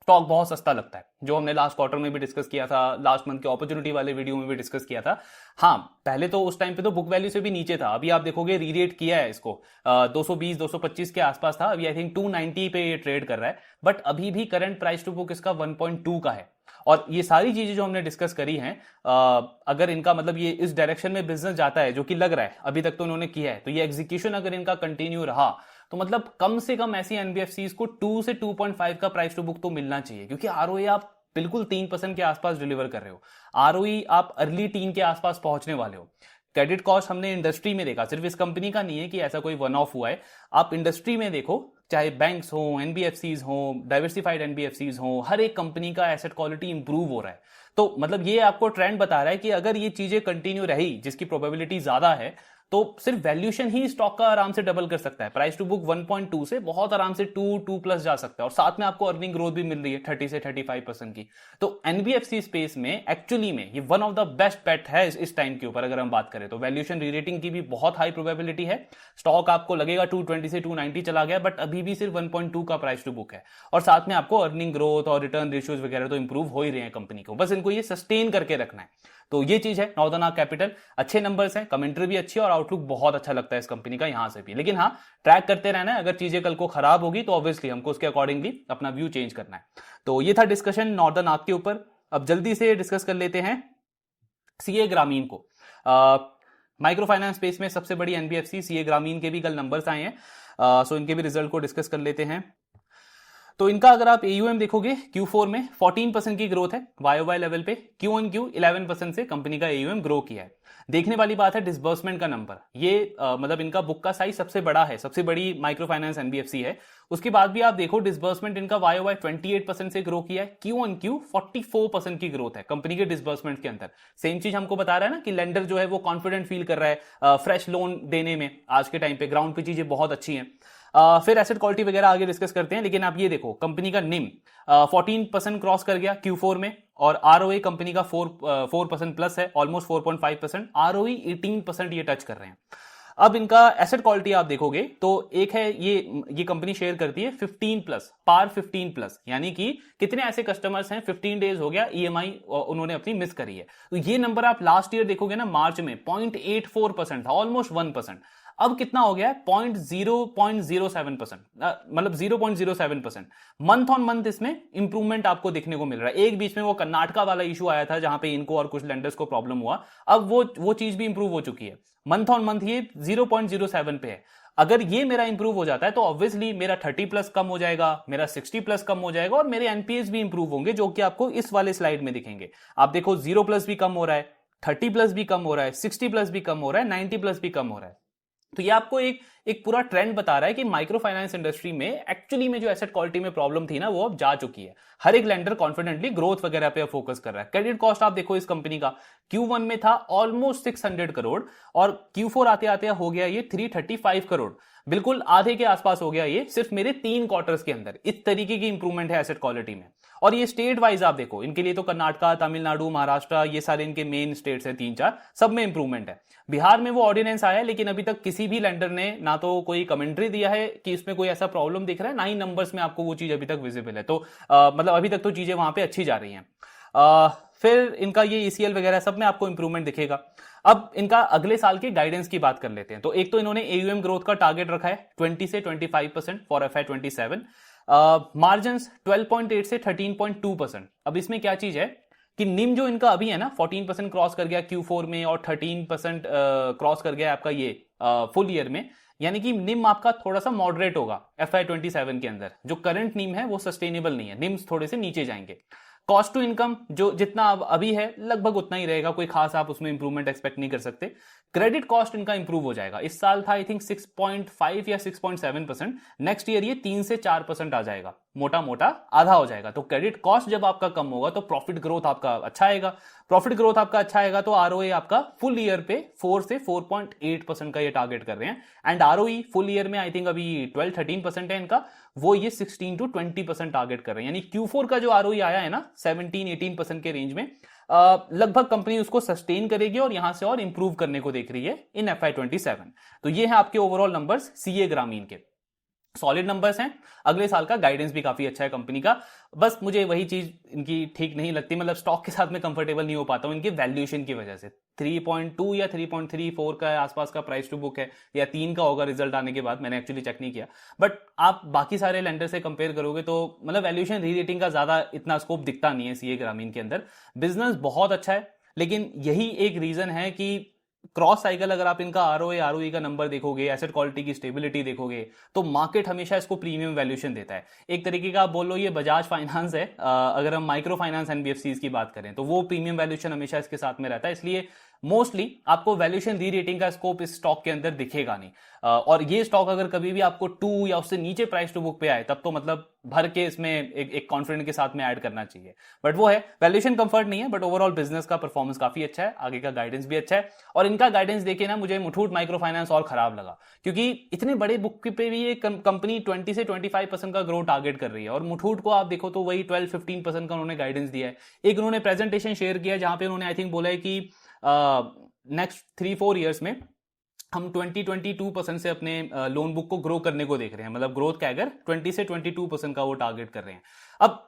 स्टॉक बहुत सस्ता लगता है, जो हमने लास्ट क्वार्टर में भी डिस्कस किया था, लास्ट मंथ के अपॉर्चुनिटी वाले वीडियो में भी डिस्कस किया था। हाँ, पहले तो उस टाइम पे तो बुक वैल्यू से भी नीचे था, अभी आप देखोगे रीरेट किया है इसको, 220-225 के आसपास था, अभी आई थिंक 290 पे ये ट्रेड कर रहा है, बट अभी भी करंट प्राइस टू बुक इसका 1.2 का है। और ये सारी चीजें जो हमने डिस्कस करी हैं, अगर इनका मतलब ये इस डायरेक्शन में बिजनेस जाता है, जो कि लग रहा है अभी तक तो उन्होंने किया है, तो ये एग्जीक्यूशन अगर इनका कंटिन्यू रहा तो मतलब कम से कम ऐसी NBFCs को 2 से 2.5 का प्राइस टू बुक तो मिलना चाहिए, क्योंकि ROE आप बिल्कुल 3% के आसपास डिलीवर कर रहे हो, ROE आप अर्ली टीन के आसपास पहुंचने वाले हो। क्रेडिट कॉस्ट हमने इंडस्ट्री में देखा, सिर्फ इस कंपनी का नहीं है कि ऐसा कोई वन ऑफ हुआ है, आप इंडस्ट्री में देखो, चाहे बैंक्स हो, NBFCs हो, डाइवर्सिफाइड NBFCs हो, हर एक कंपनी का एसेट क्वालिटी इंप्रूव हो रहा है। तो मतलब ये आपको ट्रेंड बता रहा है कि अगर ये चीजें कंटिन्यू रही, जिसकी प्रोबेबिलिटी ज्यादा है, तो सिर्फ वैल्यूएशन ही स्टॉक का आराम से डबल कर सकता है, प्राइस टू बुक 1.2 से बहुत आराम से 2 प्लस जा सकता है, और साथ में आपको अर्निंग ग्रोथ भी मिल रही है 30 से 35% की। तो NBFC स्पेस में एक्चुअली में ये one of the best bet है इस टाइम के ऊपर। अगर हम बात करें तो वैल्यूएशन रीरेटिंग की भी बहुत हाई प्रोबेबिलिटी है, स्टॉक आपको लगेगा 220 से 290 चला गया, बट अभी भी सिर्फ 1.2 का प्राइस टू बुक है, और साथ में आपको अर्निंग ग्रोथ और रिटर्न रेशियोज वगैरह तो इंप्रूव हो ही रहे हैं कंपनी को, बस इनको ये सस्टेन करके रखना है। तो ये चीज है नॉर्दर्न आर्क कैपिटल, अच्छे नंबर्स हैं, कमेंट्री भी अच्छी है, और आउटलुक बहुत अच्छा लगता है इस कंपनी का यहां से भी। लेकिन हाँ, ट्रैक करते रहना है, अगर चीजें कल को खराब होगी तो ऑब्वियसली हमको उसके अकॉर्डिंगली अपना व्यू चेंज करना है। तो ये था डिस्कशन नॉर्दर्न आर्क के ऊपर। अब जल्दी से डिस्कस कर लेते हैं CA ग्रामीण को। माइक्रो फाइनेंस स्पेस में सबसे बड़ी NBFC CA ग्रामीण के भी कल नंबर्स आए हैं, सो इनके भी रिजल्ट को डिस्कस कर लेते हैं। तो इनका अगर आप AUM देखोगे Q4 में 14% की ग्रोथ है YOY लेवल पे, Q1Q 11% से कंपनी का AUM ग्रो किया है। देखने वाली बात है डिसबर्समेंट का नंबर, ये मतलब इनका बुक का साइज सबसे बड़ा है, सबसे बड़ी माइक्रो फाइनेंस NBFC है। उसके बाद भी आप देखो डिसबर्समेंट इनका YOY 28% से ग्रो किया है, Q1Q 44% की ग्रोथ है कंपनी के डिसबर्समेंट के अंदर। सेम चीज हमको बता रहा है ना कि लेंडर जो है वो कॉन्फिडेंट फील कर रहा है फ्रेश लोन देने में। आज के टाइम पे ग्राउंड पे चीजें बहुत अच्छी हैं। फिर एसेट क्वालिटी वगैरह आगे डिस्कस करते हैं, लेकिन आप ये देखो कंपनी का निम 14% क्रॉस कर गया Q4 में, और ROE कंपनी का 4% प्लस है, ऑलमोस्ट 4.5%, ROE 18% ये टच कर रहे हैं। अब इनका एसेट क्वालिटी आप देखोगे तो एक है ये कंपनी शेयर करती है 15 प्लस, पार 15 प्लस, यानी कि कितने ऐसे कस्टमर्स हैं 15 डेज हो गया EMI उन्होंने अपनी मिस करी है। तो ये नंबर आप लास्ट ईयर देखोगे ना मार्च में 0.84% था, ऑलमोस्ट 1%। अब कितना हो गया है 0.07%, मतलब 0.07%। मंथ ऑन मंथ इसमें इंप्रूवमेंट आपको देखने को मिल रहा है। एक बीच में वो कर्नाटका वाला इशू आया था जहां पे इनको और कुछ लेंडर्स को प्रॉब्लम हुआ, अब वो चीज भी इंप्रूव हो चुकी है। मंथ ऑन मंथ ये 0.07 पे है। अगर ये मेरा इंप्रूव हो जाता है तो ऑब्वियसली मेरा 30 प्लस कम हो जाएगा, मेरा 60 प्लस कम हो जाएगा, और मेरे एनपीएस भी इंप्रूव होंगे, जो कि आपको इस वाले स्लाइड में दिखेंगे। आप देखो 0 प्लस भी कम हो रहा है, 30 प्लस भी कम हो रहा है, 60 प्लस भी कम हो रहा है, 90 प्लस भी कम हो रहा है। तो ये आपको एक पूरा ट्रेंड बता रहा है कि माइक्रो फाइनेंस इंडस्ट्री में एक्चुअली में जो एसेट क्वालिटी में प्रॉब्लम थी ना वो अब जा चुकी है। हर एक लेंडर कॉन्फिडेंटली ग्रोथ वगैरह पे फोकस कर रहा है। क्रेडिट कॉस्ट आप देखो इस कंपनी का Q1 में था ऑलमोस्ट 600 करोड़, और Q4 आते आते हो गया ये 335 करोड़, बिल्कुल आधे के आसपास हो गया ये सिर्फ मेरे 3 क्वार्टर्स के अंदर। इस तरीके की इंप्रूवमेंट है एसेट क्वालिटी में। और ये स्टेट वाइज आप देखो, इनके लिए तो कर्नाटका, तमिलनाडु, महाराष्ट्र, ये सारे इनके मेन स्टेट्स हैं 3-4, सब में इंप्रूवमेंट है। बिहार में वो ऑर्डिनेंस आया है, लेकिन अभी तक किसी भी लेंडर ने ना तो कोई कमेंट्री दिया है कि इसमें कोई ऐसा प्रॉब्लम दिख रहा है, ना ही नंबर्स में आपको वो चीज अभी तक विजिबल है। तो मतलब अभी तक तो चीजें वहां पे अच्छी जा रही हैं। फिर इनका ये ECL वगैरह सब में आपको इंप्रूवमेंट दिखेगा। अब इनका अगले साल के गाइडेंस की बात कर लेते हैं। तो एक तो इन्होंने AUM ग्रोथ का टारगेट रखा है 20 से 25% फॉर FY27, मार्जिन 12.8 से 13.2%। अब इसमें क्या चीज है कि निम जो इनका अभी है ना 14% क्रॉस कर गया Q4 में, और 13% क्रॉस कर गया आपका ये फुल ईयर में, यानी कि निम आपका थोड़ा सा मॉडरेट होगा FY27 के अंदर। जो करंट निम है वो सस्टेनेबल नहीं है, निम्स थोड़े से नीचे जाएंगे। कॉस्ट टू इनकम जो जितना अभी है लगभग उतना ही रहेगा, कोई खास आप उसमें इंप्रूवमेंट एक्सपेक्ट नहीं कर सकते। क्रेडिट कॉस्ट इनका इंप्रूव हो जाएगा। इस साल था आई थिंक 6.5 या 6.7%, नेक्स्ट ईयर ये 3 से 4% आ जाएगा, मोटा मोटा आधा हो जाएगा। तो क्रेडिट कॉस्ट जब आपका कम होगा तो प्रॉफिट ग्रोथ आपका अच्छा आएगा। प्रॉफिट ग्रोथ आपका अच्छा आएगा तो ROA आपका फुल ईयर पे 4 से 4.8% का ये टारगेट कर रहे हैं। एंड ROE फुल ईयर में आई थिंक अभी 12-13% है इनका, वो ये 16 to 20% टारगेट कर रहे हैं। यानी Q4 का जो ROE आया है ना 17-18% के रेंज में, लगभग कंपनी उसको सस्टेन करेगी और यहां से और इंप्रूव करने को देख रही है इन FY27। तो ये है आपके ओवरऑल नंबर्स CA ग्रामीण के, सॉलिड नंबर्स हैं। अगले साल का गाइडेंस भी काफी अच्छा है कंपनी का। बस मुझे वही चीज इनकी ठीक नहीं लगती, मतलब स्टॉक के साथ में कंफर्टेबल नहीं हो पाता हूं इनके वैल्यूएशन की वजह से। 3.2 या 3.34 का आसपास का प्राइस टू बुक है, या 3 का होगा रिजल्ट आने के बाद, मैंने एक्चुअली चेक नहीं किया। बट आप बाकी सारे लेंडर से कंपेयर करोगे तो मतलब वैल्यूएशन री रेटिंग का ज्यादा इतना स्कोप दिखता नहीं है CA ग्रामीण के अंदर। बिजनेस बहुत अच्छा है, लेकिन यही एक रीजन है कि क्रॉस साइकिल अगर आप इनका ROA ROE का नंबर देखोगे, एसेट क्वालिटी की स्टेबिलिटी देखोगे, तो मार्केट हमेशा इसको प्रीमियम वैल्यूएशन देता है। एक तरीके का आप बोल लो ये बजाज फाइनेंस है, अगर हम माइक्रो फाइनेंस NBFCs की बात करें तो वो प्रीमियम वैल्यूएशन हमेशा इसके साथ में रहता है। इसलिए मोस्टली आपको वैल्यूएशन री रेटिंग का स्कोप इस स्टॉक के अंदर दिखेगा नहीं। और ये स्टॉक अगर कभी भी आपको 2 या उससे नीचे प्राइस टू बुक पे आए तब तो मतलब भर के इसमें एक कॉन्फिडेंस के साथ में ऐड करना चाहिए। बट वो है वैल्यूएशन कंफर्ट नहीं है, बट ओवरऑल बिजनेस का परफॉर्मेंस काफी अच्छा है, आगे का गाइडेंस भी अच्छा है। और इनका गाइडेंस देखे ना मुझे मुथूट माइक्रो फाइनेंस और खराब लगा, क्योंकि इतने बड़े बुक पे भी ये कंपनी 20 से 25% का ग्रोथ टारगेट कर रही है, और मुथूट को आप देखो तो वही 12-15% का उन्होंने गाइडेंस दिया है। एक उन्होंने प्रेजेंटेशन शेयर किया जहां पे उन्होंने आई थिंक बोला है कि नेक्स्ट 3-4 ईयर्स में हम 20-22% से अपने लोन बुक को ग्रो करने को देख रहे हैं, मतलब ग्रोथ कैगर 20 से 22% का वो टारगेट कर रहे हैं। अब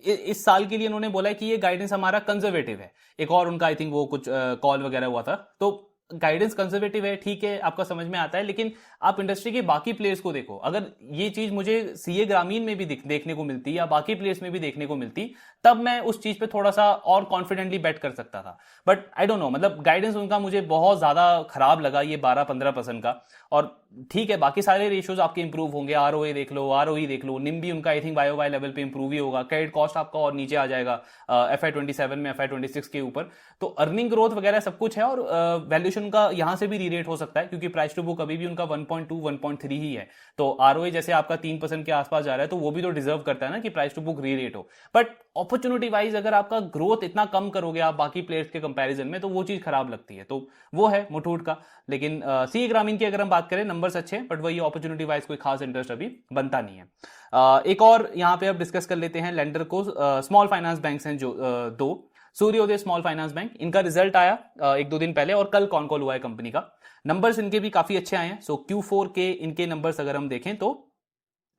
इस साल के लिए उन्होंने बोला है कि ये गाइडेंस हमारा कंजर्वेटिव है। एक और उनका आई थिंक वो कुछ कॉल वगैरह हुआ था, तो गाइडेंस कंजर्वेटिव है, ठीक है, आपका समझ में आता है, लेकिन आप इंडस्ट्री के बाकी प्लेयर्स को देखो। अगर ये चीज मुझे सीए ग्रामीण में भी देखने को मिलती या बाकी प्लेयर्स में भी देखने को मिलती, तब मैं उस चीज पे थोड़ा सा और कॉन्फिडेंटली बेट कर सकता था। बट आई डोंट नो, मतलब गाइडेंस उनका मुझे बहुत ज्यादा खराब लगा, ये 12-15% का। और ठीक है, बाकी सारे रेशियोज आपके इंप्रूव होंगे, आरओए देख लो, आरओई देख लो, निम भी उनका आई थिंक वाई लेवल पे इंप्रूव ही होगा, क्रेडिट कॉस्ट आपका और नीचे आ जाएगा FY27 में FY26 के ऊपर। तो अर्निंग ग्रोथ वगैरह सब कुछ है, और वैल्यूएशन का यहां से भी रीरेट हो सकता है, क्योंकि प्राइस टू बुक अभी भी उनका 1.2 1.3 ही है। तो आरओए जैसे आपका 3% के आसपास जा रहा है, तो वो भी तो डिजर्व करता है ना कि प्राइस टू बुक रीरेट हो। बट अपॉर्चुनिटी वाइज अगर आपका ग्रोथ इतना कम करोगे आप बाकी प्लेयर्स के कंपैरिजन में, तो वो चीज खराब लगती है। तो वो है मुठूट का। लेकिन सी ग्रामीण की अगर हम बात करें, नंबर्स अच्छे हैं, बट वही अपॉर्चुनिटी वाइज कोई खास इंटरेस्ट अभी बनता नहीं है। एक और यहाँ पे अब डिस्कस कर लेते हैं लेंडर को। स्मॉल फाइनेंस बैंक्स हैं जो दो, सूर्योदय स्मॉल फाइनेंस बैंक, इनका रिजल्ट आया 1-2 दिन पहले, और कल कॉल हुआ है कंपनी का। नंबर्स इनके भी काफी अच्छे आए हैं। सो Q4 के इनके नंबर्स अगर हम देखें तो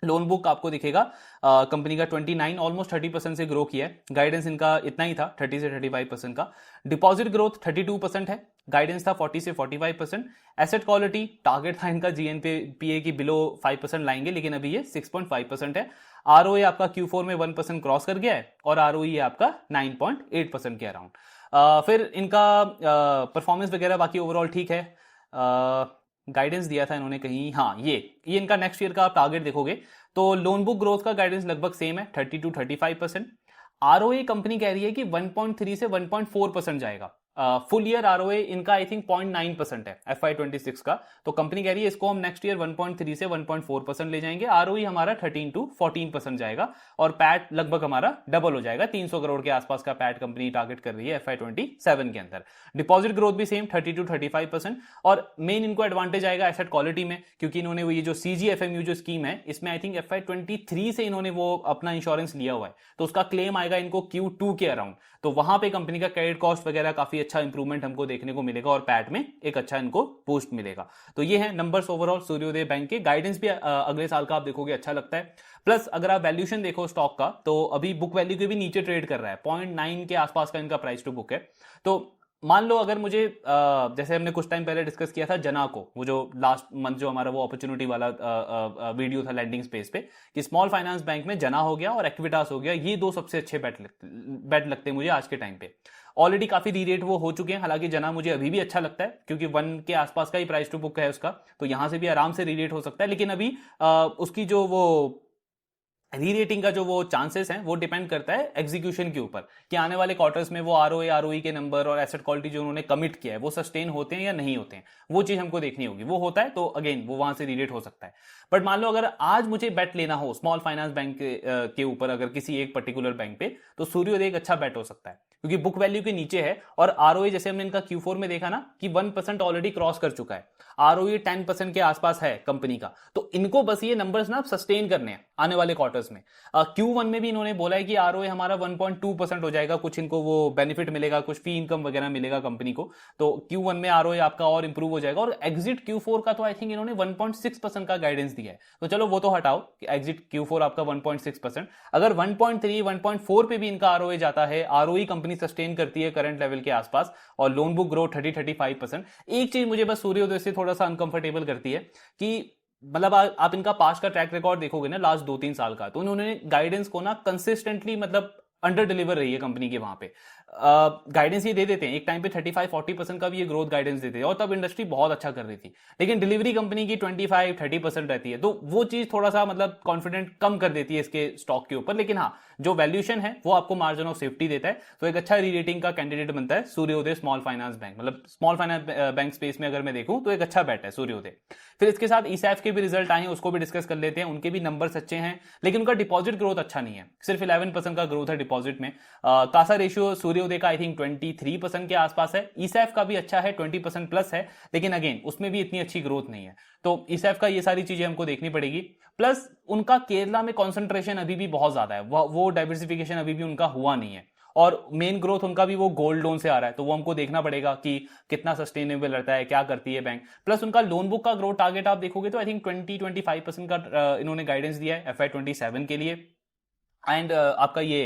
लोन बुक आपको दिखेगा कंपनी का 29 ऑलमोस्ट 30% से ग्रो किया है। गाइडेंस इनका इतना ही था 30 से 35% का। डिपॉजिट ग्रोथ 32% है, गाइडेंस था 40 से 45%। एसेट क्वालिटी टारगेट था इनका GNPA की बिलो 5% लाएंगे, लेकिन अभी ये 6.5% है। आरओए आपका Q4 में 1% क्रॉस कर गया है, और आरओई आपका 9.8% के अराउंड। फिर इनका परफॉर्मेंस वगैरह बाकी ओवरऑल ठीक है। गाइडेंस दिया था इन्होंने कहीं, हाँ ये इनका नेक्स्ट ईयर का आप टारगेट देखोगे तो लोन बुक ग्रोथ का गाइडेंस लगभग सेम है 30-35%। आरओए कंपनी कह रही है कि 1.3 से 1.4% जाएगा। फुल ईयर आरओए इनका आई थिंक 0.9% है FY26 का। तो कंपनी कह रही है इसको हम नेक्स्ट ईयर 1.3 से 1.4% ले जाएंगे। आरओई हमारा 13-14% जाएगा, और पैट लगभग हमारा डबल हो जाएगा, 300 करोड़ के आसपास का पैट कंपनी टारगेट कर रही है FY27 के अंदर। डिपॉजिट ग्रोथ भी सेम 30-35%। और मेन इनको एडवांटेज आएगा एसेट क्वालिटी में, क्योंकि इन्होंने वो ये जो CGFMU जो स्कीम है, इसमें आई थिंक FY23 से इन्होंने वो अपना इंश्योरेंस लिया हुआ है, तो उसका क्लेम आएगा इनको Q2 के अराउंड। तो वहां पे कंपनी का क्रेडिट कॉस्ट वगैरह काफी अच्छा इंप्रूवमेंट हमको देखने को मिलेगा, और पैट में एक अच्छा इनको बूस्ट मिलेगा। तो ये है नंबर्स ओवरऑल सूर्योदय बैंक के। गाइडेंस भी अगले साल का आप देखोगे अच्छा लगता है। प्लस अगर आप वैल्यूएशन देखो स्टॉक का, तो अभी बुक वैल्यू के भी नीचे ट्रेड कर रहा है, 0.9 के आसपास का इनका प्राइस टू बुक है। तो मान लो अगर मुझे जैसे हमने कुछ टाइम पहले डिस्कस किया था जना को, वो जो लास्ट मंथ जो हमारा वो अपॉर्चुनिटी वाला वीडियो था लैंडिंग स्पेस पे, कि स्मॉल फाइनेंस बैंक में जना हो गया और एक्विटास हो गया, ये दो सबसे अच्छे बेट लगते हैं मुझे आज के टाइम पे। ऑलरेडी काफी रीरेट वो हो चुके हैं, हालांकि जना मुझे अभी भी अच्छा लगता है, क्योंकि 1 के आसपास का ही प्राइस टू बुक है उसका, तो यहां से भी आराम से रीरेट हो सकता है। लेकिन अभी उसकी जो वो री-रेटिंग का जो वो चांसेस हैं वो डिपेंड करता है एग्जीक्यूशन के ऊपर, कि आने वाले क्वार्टर्स में वो आरओए आरओई के नंबर और एसेट क्वालिटी जो उन्होंने कमिट किया है वो सस्टेन होते हैं या नहीं होते हैं, वो चीज हमको देखनी होगी। वो होता है तो अगेन वो वहां से री-रेट हो सकता है। बट मान लो अगर आज मुझे बेट लेना हो स्मॉल फाइनेंस बैंक के ऊपर, अगर किसी एक पर्टिकुलर बैंक पे, तो सूर्योदय एक अच्छा बेट हो सकता है, क्योंकि बुक वैल्यू के नीचे है, और आरओए जैसे हमने इनका Q4 में देखा ना कि 1% ऑलरेडी क्रॉस कर चुका है, आरओए 10% के आसपास है कंपनी का। तो इनको बस ये नंबर्स ना सस्टेन करने हैं आने वाले क्वार्टर्स में। Q1 में भी इन्होंने बोला है कि आरओए हमारा 1.2% हो जाएगा, कुछ इनको वो बेनिफिट मिलेगा, कुछ फी इनकम वगैरह मिलेगा कंपनी को, तो Q1 में आरओए आपका और इंप्रूव हो जाएगा। और एग्जिट Q4 का तो आई थिंक इन्होंने 1.6% का गाइडेंस दिया है, तो चलो वो तो हटाओ कि एग्जिट Q4 आपका 1.6%, अगर 1.3 1.4 पे भी इनका आरओए जाता है, आरओई कंपनी सस्टेन करती है करंट लेवल के आसपास, और लोन बुक ग्रो 30-35%। एक चीज मुझे बस सूर्योदय से थोड़ा सा अनकंफर्टेबल करती है कि मतलब आप इनका पास्ट का ट्रैक रिकॉर्ड देखोगे ना लास्ट 2-3 साल का, तो उन्होंने गाइडेंस को ना कंसिस्टेंटली मतलब अंडर डिलीवर रही है कंपनी के वहां पे। गाइडेंस ये दे देते हैं, एक टाइम पे 35-40% का भी ये ग्रोथ गाइडेंस देते हैं, और तब इंडस्ट्री बहुत अच्छा कर रही थी, लेकिन डिलीवरी कंपनी की 25-30% रहती है, तो वो चीज थोड़ा सा मतलब कॉन्फिडेंट कम कर देती है इसके स्टॉक के ऊपर। लेकिन हाँ, जो वैल्यूएशन है वो आपको मार्जिन ऑफ सेफ्टी देता है, तो एक अच्छा री-रेटिंग का कैंडिडेट बनता है सूर्योदय स्मॉल फाइनेंस बैंक। मतलब स्मॉल फाइनेंस बैंक स्पेस में अगर मैं देखूं तो एक अच्छा बैट है सूर्योदय। फिर इसके साथ ईसैफ के भी रिजल्ट आए हैं, उसको भी डिस्कस कर लेते हैं। उनके भी नंबर्स अच्छे हैं, लेकिन उनका डिपॉजिट ग्रोथ अच्छा नहीं है, सिर्फ 11% का ग्रोथ है डिपॉजिट में। कासा रेशियो सूर्योदय का आई थिंक 23% के आसपास है, ईसैफ का भी अच्छा है 20% प्लस है, लेकिन अगेन उसमें भी इतनी अच्छी ग्रोथ नहीं है। तो ईसैफ का ये सारी चीजें हमको देखनी पड़ेगी। प्लस उनका केरला में कॉन्सेंट्रेशन अभी भी बहुत ज्यादा है, वो डाइवर्सिफिकेशन अभी भी उनका हुआ नहीं है, और मेन ग्रोथ उनका भी वो गोल्ड लोन से आ रहा है, तो वो हमको देखना पड़ेगा कि कितना सस्टेनेबल रहता है, क्या करती है बैंक। प्लस उनका लोन बुक का ग्रोथ टारगेट आप देखोगे तो आई थिंक 20-25% का इन्होंने गाइडेंस दिया है FY27 के लिए। एंड आपका ये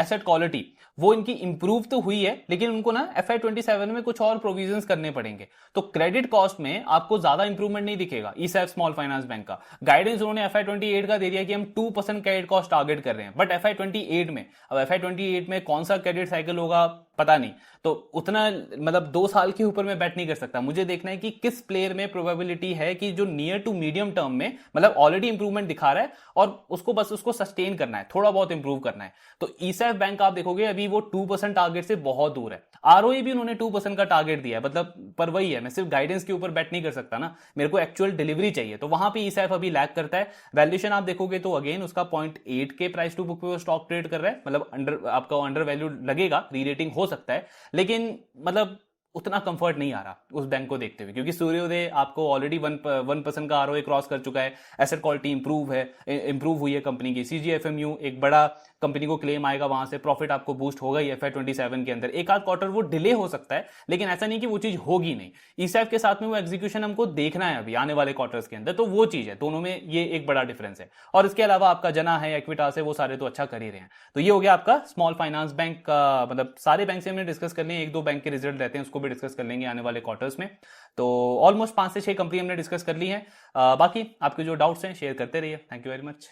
एसेट क्वालिटी वो इनकी इंप्रूव तो हुई है, लेकिन उनको ना FY27 में कुछ और प्रोविजंस करने पड़ेंगे। तो क्रेडिट कॉस्ट में आपको ज्यादा इंप्रूवमेंट नहीं दिखेगा ईसैफ स्मॉल फाइनेंस बैंक का। गाइडेंस उन्होंने FY28 का दे दिया कि हम 2% क्रेडिट कॉस्ट टारगेट कर रहे हैं, बट FY28 में, अब FY28 में कौन सा क्रेडिट साइकिल होगा पता नहीं, तो उतना मतलब 2 साल के ऊपर मैं बैट नहीं कर सकता। मुझे देखना है कि किस प्लेयर में प्रोबेबिलिटी है कि जो नियर टू मीडियम टर्म में मतलब ऑलरेडी इंप्रूवमेंट दिखा रहा है और उसको बस उसको सस्टेन करना है, थोड़ा बहुत इंप्रूव करना है। तो ईसैफ बैंक आप देखोगे अभी वो 2% टारगेट से बहुत दूर है। आरओई भी उन्होंने 2% का टारगेट दिया है, मतलब पर वही है, मैं सिर्फ गाइडेंस के ऊपर बैट नहीं कर सकता ना, मेरे को एक्चुअल डिलीवरी चाहिए। तो वहां पे ईसैफ अभी लैग करता है। वैल्यूएशन आप देखोगे तो अगेन उसका 0.8 के प्राइस टू बुक पे वो स्टॉक ट्रेड कर रहा है, मतलब अंडर आपका अंडर वैल्यू लगेगा, री रेटिंग हो सकता है, लेकिन मतलब उतना कंफर्ट नहीं आ रहा उस बैंक को देखते हुए, क्योंकि सूर्योदय आपको ऑलरेडी 1% का आरओए क्रॉस कर चुका है, एसेट क्वालिटी इंप्रूव हुई है कंपनी की। CGFMU एक बड़ा कंपनी को क्लेम आएगा, वहां से प्रॉफिट आपको बूस्ट होगा ही FY27 के अंदर। एक आध क्वार्टर वो डिले हो सकता है, लेकिन ऐसा नहीं कि वो चीज होगी नहीं। ईसैफ के साथ में वो एग्जीक्यूशन हमको देखना है अभी आने वाले क्वार्टर्स के अंदर, तो वो चीज है, दोनों में ये एक बड़ा डिफरेंस है। और इसके अलावा आपका जना है, एक्विटास है, वो सारे तो अच्छा कर ही रहे हैं। तो ये हो गया आपका स्मॉल फाइनेंस बैंक का, मतलब सारे बैंक से हमने डिस्कस कर लिए, 1-2 बैंक के रिजल्ट रहते हैं उसको भी डिस्कस कर लेंगे आने वाले क्वार्टर्स में। तो ऑलमोस्ट 5 से 6 कंपनी हमने डिस्कस कर ली है। बाकी आपके जो डाउट्स हैं शेयर करते रहिए। Thank you very much.